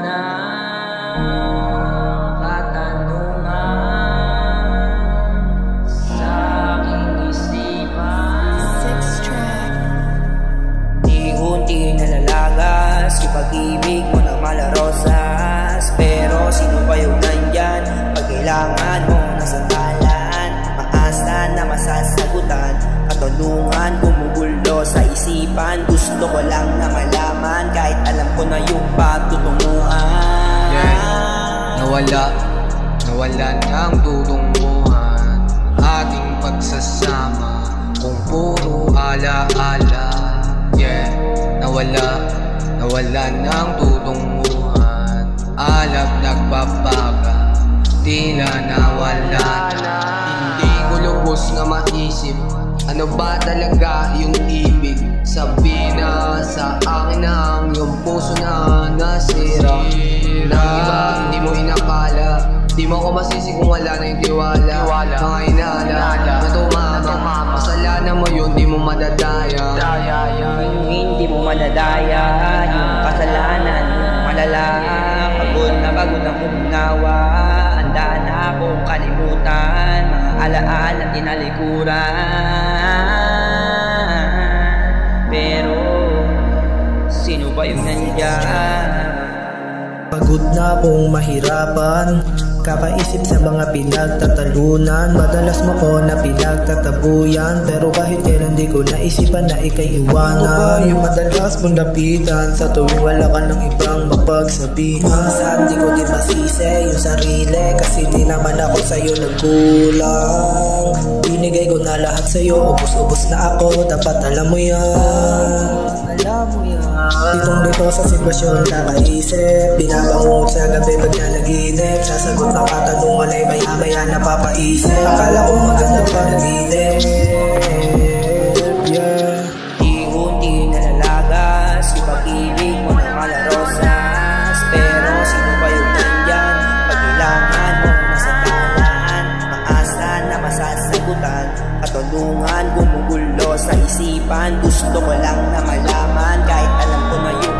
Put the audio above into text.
na katanungan sa aking isipan. Unti-unti nalalagas yung pag-ibig mo na malarosas. Pero sino ba yung nandyan pag kailangan mo ng sandalan? Maasa na masasagutan, katulungan gumugulo sa isipan. Gusto ko lang na malaman kahit alam ko na yung pagtutunguhan. Nawala ng tutunguhan ating pagsasama kung puro ala-ala. Nawala ng tutunguhan, alab nagbabaga, tila nawala na. Hindi ko lubos na maisip, ano ba talaga yung ibig? Sabihin na sa akin ang iyong puso na nasira ng iba, hindi mo inakala. Di mo ko masisi kung wala na yung tiwala. Mga inala na tumama, kasalanan mo yun, di mo madadaya. Hindi mo madadaya yung kasalanan yung malala. Pagod na umunawa, handa na akong kalimutan mga alaala tinalikuran. Pero sino ba yung nandyan? Pagod na akong mahirapan, kakaisip sa mga pinagtatalunan. Madalas mo ko na pinagtatabuyan, pero kahit kailan di ko naisipan na ikay iwanan. Ano ba yung madalas mong lapitan sa tuwing wala ka ng ibang mapagsabihan? Saan di ko din masisi yung sarili, kasi di naman ako sa'yo nagkulang. Binigay ko na lahat sa'yo, ubos-ubos na ako, dapat alam mo yan. Ditong-dito sa sitwasyon kakaisip, binabangungot sa gabi pag nanaginip. Sasagot ng katanungan ay maya-maya napapaisip. Akala ko maganda panaginip. Unti-unti nalalagas yung pag-ibig mo na malarosas. Pero sino ba yung nandyan pag kailangan mo na sandalan? Maasa na masasagutan, katulungan gumugulo sa isipan. Gusto ko lang na malaman kahit alam ko na yun